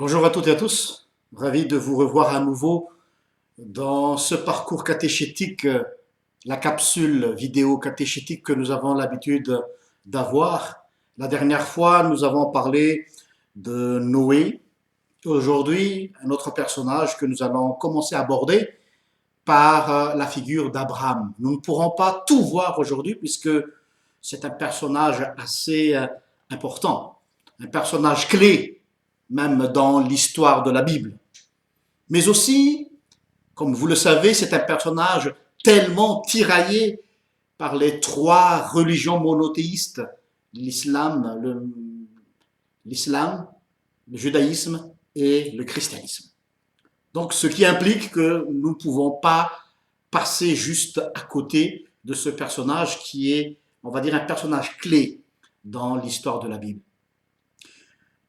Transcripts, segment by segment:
Bonjour à toutes et à tous, ravi de vous revoir à nouveau dans ce parcours catéchétique, la capsule vidéo catéchétique que nous avons l'habitude d'avoir. La dernière fois, nous avons parlé de Noé. Aujourd'hui, un autre personnage que nous allons commencer à aborder par la figure d'Abraham. Nous ne pourrons pas tout voir aujourd'hui puisque c'est un personnage assez important, un personnage clé même dans l'histoire de la Bible. Mais aussi, comme vous le savez, c'est un personnage tellement tiraillé par les trois religions monothéistes, l'islam, le judaïsme et le christianisme. Donc, ce qui implique que nous ne pouvons pas passer juste à côté de ce personnage qui est, on va dire, un personnage clé dans l'histoire de la Bible.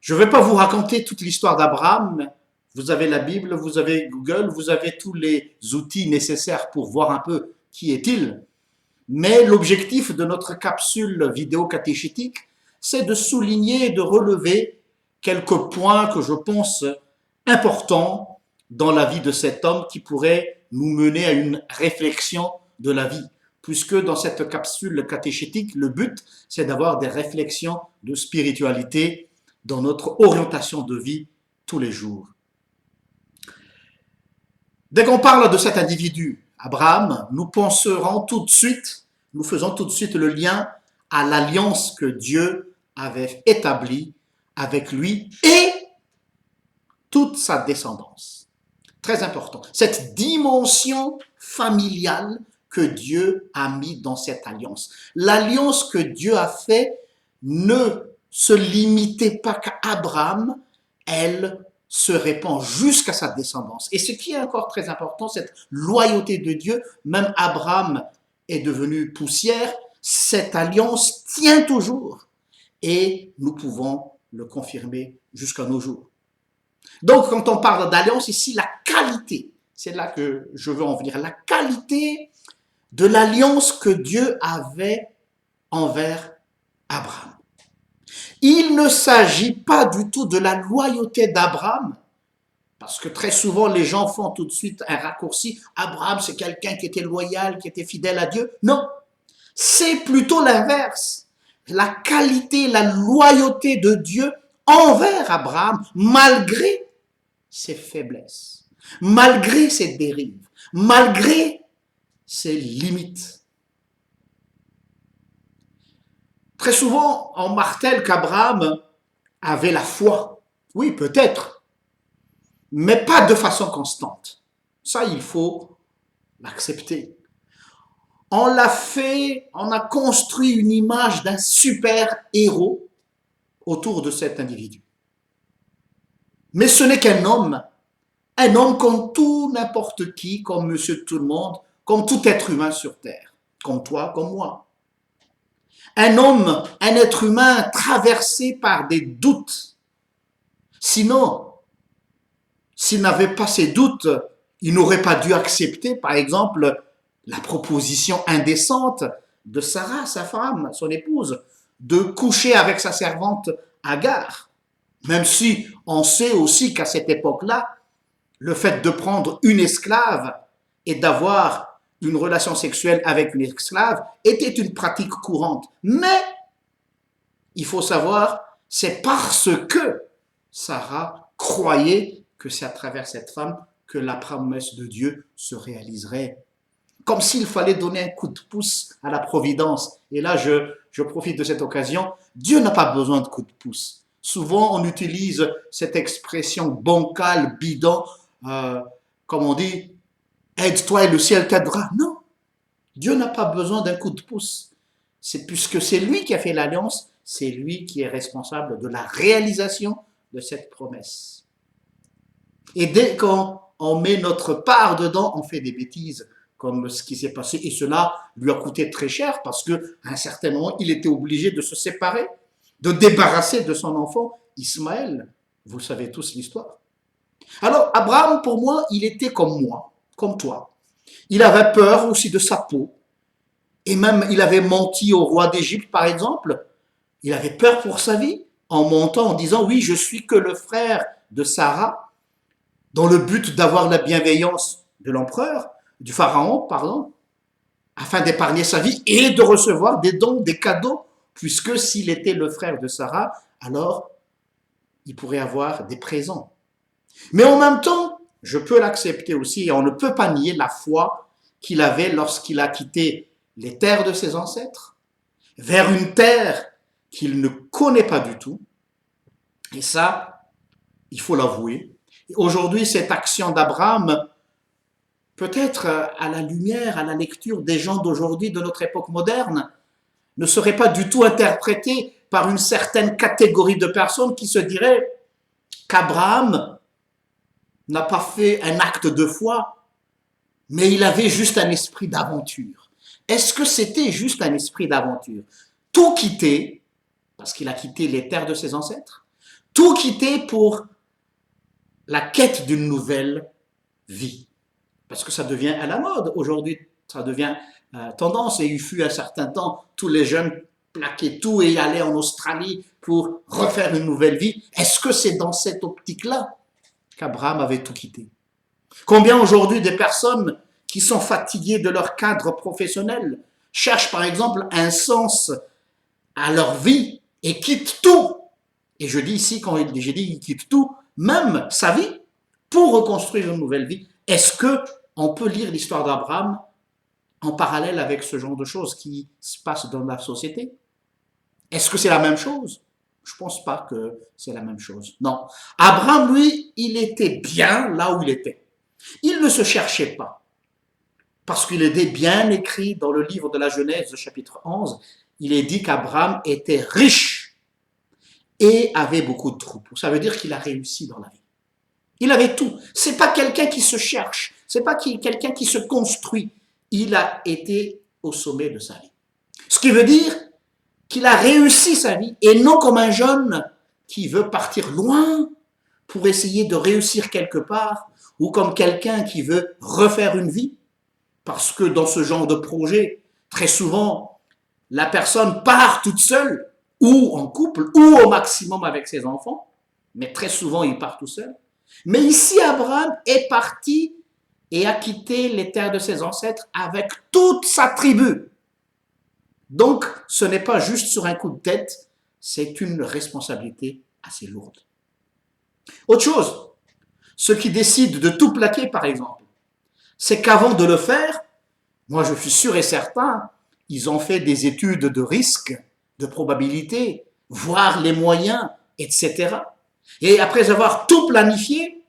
Je ne vais pas vous raconter toute l'histoire d'Abraham. Vous avez la Bible, vous avez Google, vous avez tous les outils nécessaires pour voir un peu qui est-il. Mais l'objectif de notre capsule vidéo catéchétique, c'est de souligner et de relever quelques points que je pense importants dans la vie de cet homme qui pourraient nous mener à une réflexion de la vie. Puisque dans cette capsule catéchétique, le but, c'est d'avoir des réflexions de spiritualité dans notre orientation de vie tous les jours. Dès qu'on parle de cet individu, Abraham, nous penserons tout de suite, nous faisons tout de suite le lien à l'alliance que Dieu avait établie avec lui et toute sa descendance. Très important. Cette dimension familiale que Dieu a mis dans cette alliance. L'alliance que Dieu a fait ne se limitait pas qu'à Abraham, elle se répand jusqu'à sa descendance. Et ce qui est encore très important, cette loyauté de Dieu, même Abraham est devenu poussière, cette alliance tient toujours. Et nous pouvons le confirmer jusqu'à nos jours. Donc, quand on parle d'alliance, ici, la qualité, c'est là que je veux en venir, la qualité de l'alliance que Dieu avait envers Abraham. Il ne s'agit pas du tout de la loyauté d'Abraham, parce que très souvent les gens font tout de suite un raccourci. Abraham, c'est quelqu'un qui était loyal, qui était fidèle à Dieu. Non, c'est plutôt l'inverse. La qualité, la loyauté de Dieu envers Abraham, malgré ses faiblesses, malgré ses dérives, malgré ses limites. Très souvent, on martèle qu'Abraham avait la foi. Oui, peut-être, mais pas de façon constante. Ça, il faut l'accepter. On l'a fait, on a construit une image d'un super héros autour de cet individu. Mais ce n'est qu'un homme comme tout n'importe qui, comme monsieur tout le monde, comme tout être humain sur terre, comme toi, comme moi. Un homme, un être humain traversé par des doutes. Sinon, s'il n'avait pas ces doutes, il n'aurait pas dû accepter, par exemple, la proposition indécente de Sarah, sa femme, son épouse, de coucher avec sa servante Agar. Même si on sait aussi qu'à cette époque-là, le fait de prendre une esclave et d'avoir une relation sexuelle avec une esclave était une pratique courante. Mais, il faut savoir, c'est parce que Sarah croyait que c'est à travers cette femme que la promesse de Dieu se réaliserait. Comme s'il fallait donner un coup de pouce à la providence. Et là, je profite de cette occasion. Dieu n'a pas besoin de coup de pouce. Souvent, on utilise cette expression bancale, bidon, comme on dit, aide-toi et le ciel t'aidera. Non, Dieu n'a pas besoin d'un coup de pouce. C'est puisque c'est lui qui a fait l'alliance, c'est lui qui est responsable de la réalisation de cette promesse. Et dès qu'on met notre part dedans, on fait des bêtises, comme ce qui s'est passé. Et cela lui a coûté très cher parce qu'à un certain moment, il était obligé de se séparer, de débarrasser de son enfant Ismaël. Vous le savez tous l'histoire. Alors, Abraham, pour moi, il était comme moi, comme toi. Il avait peur aussi de sa peau. Et même, il avait menti au roi d'Égypte, par exemple. Il avait peur pour sa vie en montant, en disant, oui, je suis que le frère de Sarah, dans le but d'avoir la bienveillance de l'empereur, du pharaon, pardon, afin d'épargner sa vie et de recevoir des dons, des cadeaux, puisque s'il était le frère de Sarah, alors il pourrait avoir des présents. Mais en même temps, je peux l'accepter aussi, et on ne peut pas nier la foi qu'il avait lorsqu'il a quitté les terres de ses ancêtres, vers une terre qu'il ne connaît pas du tout. Et ça, il faut l'avouer. Aujourd'hui, cette action d'Abraham, peut-être à la lumière, à la lecture des gens d'aujourd'hui, de notre époque moderne, ne serait pas du tout interprétée par une certaine catégorie de personnes qui se diraient qu'Abraham n'a pas fait un acte de foi, mais il avait juste un esprit d'aventure. Est-ce que c'était juste un esprit d'aventure? Tout quitter, parce qu'il a quitté les terres de ses ancêtres, tout quitter pour la quête d'une nouvelle vie. Parce que ça devient à la mode aujourd'hui, ça devient tendance. Et il fut un certain temps, tous les jeunes plaquaient tout et allaient en Australie pour refaire une nouvelle vie. Est-ce que c'est dans cette optique-là qu'Abraham avait tout quitté? Combien aujourd'hui des personnes qui sont fatiguées de leur cadre professionnel cherchent par exemple un sens à leur vie et quittent tout. Et je dis ici, quand j'ai dit il quitte tout, même sa vie, pour reconstruire une nouvelle vie. Est-ce qu'on peut lire l'histoire d'Abraham en parallèle avec ce genre de choses qui se passent dans la société? Est-ce que c'est la même chose? Je ne pense pas que c'est la même chose. Non. Abraham, lui, il était bien là où il était. Il ne se cherchait pas. Parce qu'il était bien écrit dans le livre de la Genèse, chapitre 11, il est dit qu'Abraham était riche et avait beaucoup de troupeaux. Ça veut dire qu'il a réussi dans la vie. Il avait tout. C'est pas quelqu'un qui se cherche. C'est pas quelqu'un qui se construit. Il a été au sommet de sa vie. Ce qui veut dire qu'il a réussi sa vie et non comme un jeune qui veut partir loin pour essayer de réussir quelque part ou comme quelqu'un qui veut refaire une vie. Parce que dans ce genre de projet, très souvent, la personne part toute seule ou en couple ou au maximum avec ses enfants, mais très souvent il part tout seul. Mais ici, Abraham est parti et a quitté les terres de ses ancêtres avec toute sa tribu. Donc, ce n'est pas juste sur un coup de tête, c'est une responsabilité assez lourde. Autre chose, ceux qui décident de tout plaquer, par exemple, c'est qu'avant de le faire, moi je suis sûr et certain, ils ont fait des études de risque, de probabilité, voir les moyens, etc. Et après avoir tout planifié,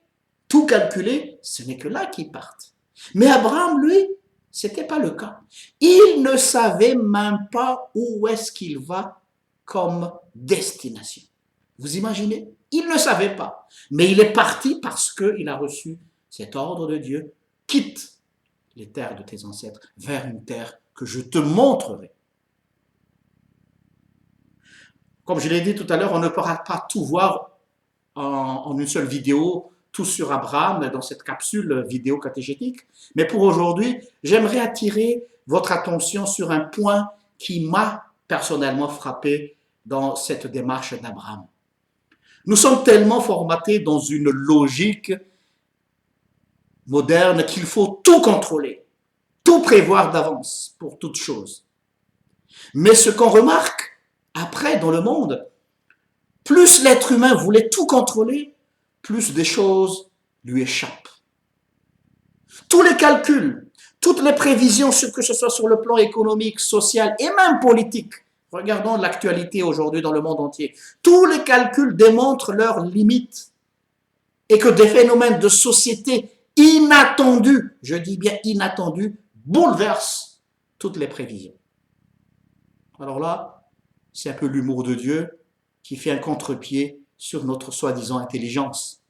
tout calculé, ce n'est que là qu'ils partent. Mais Abraham, lui, ce n'était pas le cas. Il ne savait même pas où est-ce qu'il va comme destination. Vous imaginez? Il ne savait pas. Mais il est parti parce qu'il a reçu cet ordre de Dieu. Quitte les terres de tes ancêtres vers une terre que je te montrerai. Comme je l'ai dit tout à l'heure, on ne pourra pas tout voir en une seule vidéo, tout sur Abraham dans cette capsule vidéo catéchétique. Mais pour aujourd'hui, j'aimerais attirer votre attention sur un point qui m'a personnellement frappé dans cette démarche d'Abraham. Nous sommes tellement formatés dans une logique moderne qu'il faut tout contrôler, tout prévoir d'avance pour toute chose. Mais ce qu'on remarque après dans le monde, plus l'être humain voulait tout contrôler, plus des choses lui échappent. Tous les calculs, toutes les prévisions, que ce soit sur le plan économique, social et même politique, regardons l'actualité aujourd'hui dans le monde entier, tous les calculs démontrent leurs limites et que des phénomènes de société inattendus, je dis bien inattendus, bouleversent toutes les prévisions. Alors là, c'est un peu l'humour de Dieu qui fait un contre-pied sur notre soi-disant intelligence.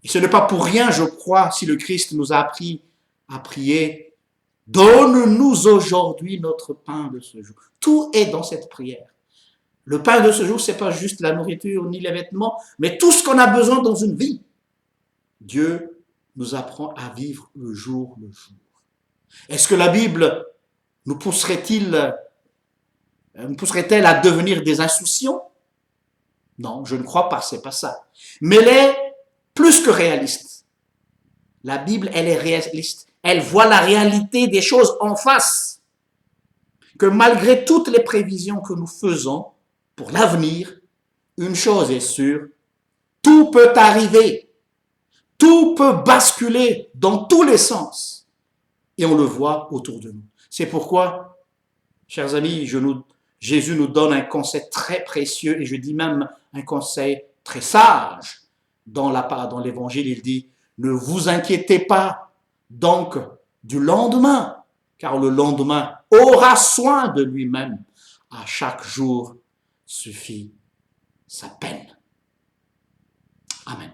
Et ce n'est pas pour rien, je crois, si le Christ nous a appris à prier « Donne-nous aujourd'hui notre pain de ce jour ». Tout est dans cette prière. Le pain de ce jour, ce n'est pas juste la nourriture ni les vêtements, mais tout ce qu'on a besoin dans une vie. Dieu nous apprend à vivre le jour le jour. Est-ce que la Bible nous pousserait-elle à devenir des insouciants? Non, je ne crois pas, c'est pas ça. Mais elle est plus que réaliste. La Bible, elle est réaliste. Elle voit la réalité des choses en face. Que malgré toutes les prévisions que nous faisons pour l'avenir, une chose est sûre, tout peut arriver. Tout peut basculer dans tous les sens. Et on le voit autour de nous. C'est pourquoi, chers amis, Jésus nous donne un conseil très précieux, et je dis même un conseil très sage. Dans l'évangile, il dit, ne vous inquiétez pas donc du lendemain, car le lendemain aura soin de lui-même. À chaque jour suffit sa peine. Amen.